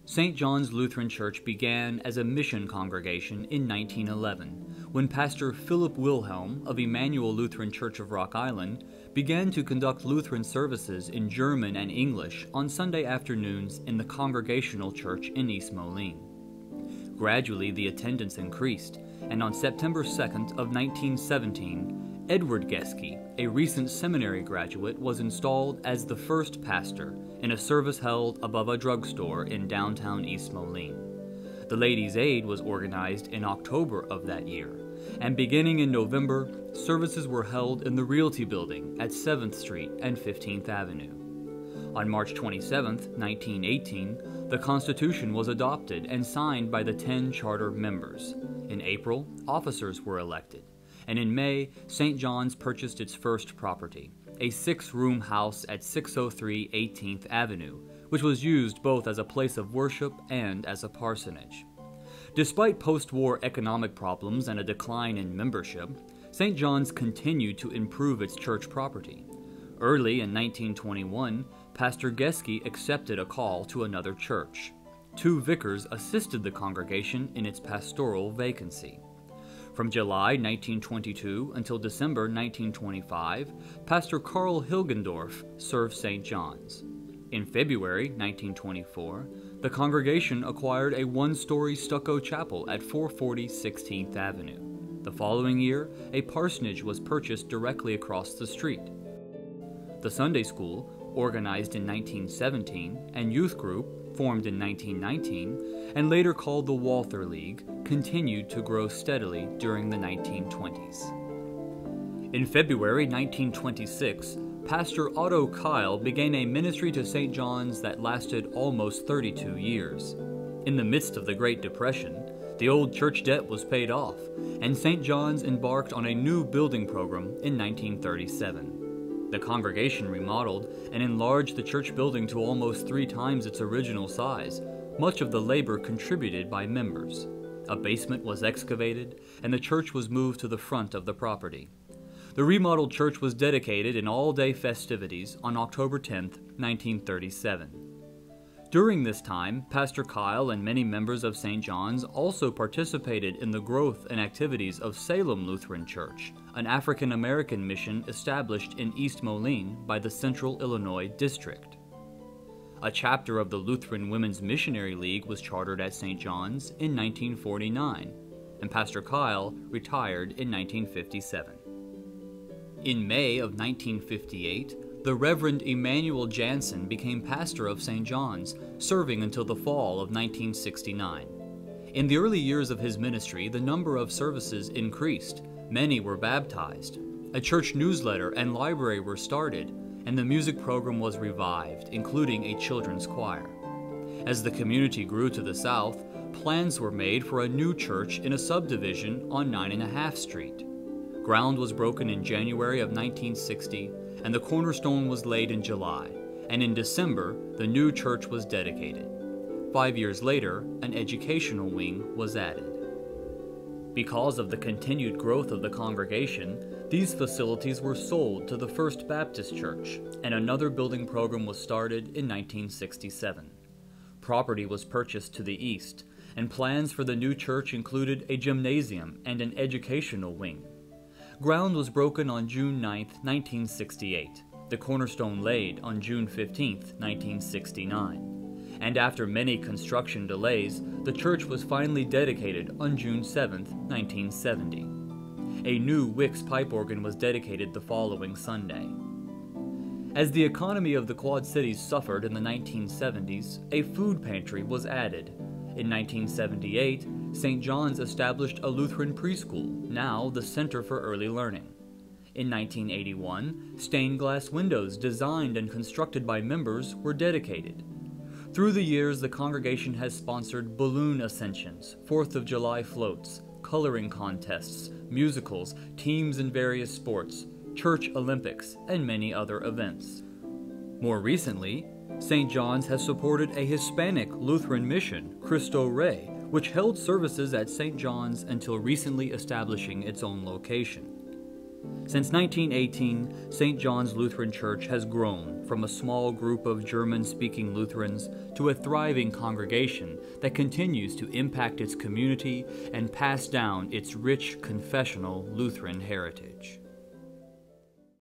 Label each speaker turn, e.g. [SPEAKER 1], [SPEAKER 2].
[SPEAKER 1] St. John's Lutheran Church began as a mission congregation in 1911, when Pastor Philip Wilhelm of Emmanuel Lutheran Church of Rock Island began to conduct Lutheran services in German and English on Sunday afternoons in the Congregational Church in East Moline. Gradually, the attendance increased, and on September 2nd of 1917, Edward Geske, a recent seminary graduate, was installed as the first pastor in a service held above a drugstore in downtown East Moline. The Ladies' Aid was organized in October of that year, and beginning in November, services were held in the Realty Building at 7th Street and 15th Avenue. On March 27, 1918, the Constitution was adopted and signed by the 10 charter members. In April, officers were elected, and in May, St. John's purchased its first property, a 6-room house at 603 18th Avenue, which was used both as a place of worship and as a parsonage. Despite post-war economic problems and a decline in membership, St. John's continued to improve its church property. Early in 1921, Pastor Geske accepted a call to another church. 2 vicars assisted the congregation in its pastoral vacancy. From July 1922 until December 1925, Pastor Carl Hilgendorf served St. John's. In February 1924, the congregation acquired a 1-story stucco chapel at 440 16th Avenue. The following year, a parsonage was purchased directly across the street. The Sunday school, organized in 1917, and youth group, formed in 1919, and later called the Walther League, continued to grow steadily during the 1920s. In February 1926, Pastor Otto Kyle began a ministry to St. John's that lasted almost 32 years. In the midst of the Great Depression, the old church debt was paid off, and St. John's embarked on a new building program in 1937. The congregation remodeled and enlarged the church building to almost 3 times its original size, much of the labor contributed by members. A basement was excavated, and the church was moved to the front of the property. The remodeled church was dedicated in all-day festivities on October 10, 1937. During this time, Pastor Kyle and many members of St. John's also participated in the growth and activities of Salem Lutheran Church, an African-American mission established in East Moline by the Central Illinois District. A chapter of the Lutheran Women's Missionary League was chartered at St. John's in 1949, and Pastor Kyle retired in 1957. In May of 1958, the Reverend Emanuel Jansen became pastor of St. John's, serving until the fall of 1969. In the early years of his ministry, the number of services increased. Many were baptized. A church newsletter and library were started, and the music program was revived, including a children's choir. As the community grew to the south, plans were made for a new church in a subdivision on 9.5 Street. Ground was broken in January of 1960, and the cornerstone was laid in July, and in December, the new church was dedicated. 5 years later, an educational wing was added. Because of the continued growth of the congregation, these facilities were sold to the First Baptist Church, and another building program was started in 1967. Property was purchased to the east, and plans for the new church included a gymnasium and an educational wing. Ground was broken on June 9, 1968, the cornerstone laid on June 15, 1969, and after many construction delays, the church was finally dedicated on June 7, 1970. A new Wicks pipe organ was dedicated the following Sunday. As the economy of the Quad Cities suffered in the 1970s, a food pantry was added. In 1978, St. John's established a Lutheran preschool, now the Center for Early Learning. In 1981, stained glass windows designed and constructed by members were dedicated. Through the years, the congregation has sponsored balloon ascensions, 4th of July floats, coloring contests, musicals, teams in various sports, church Olympics, and many other events. More recently, St. John's has supported a Hispanic Lutheran mission, Cristo Rey, which held services at St. John's until recently establishing its own location. Since 1918, St. John's Lutheran Church has grown from from a small group of German-speaking Lutherans to a thriving congregation that continues to impact its community and pass down its rich confessional Lutheran heritage.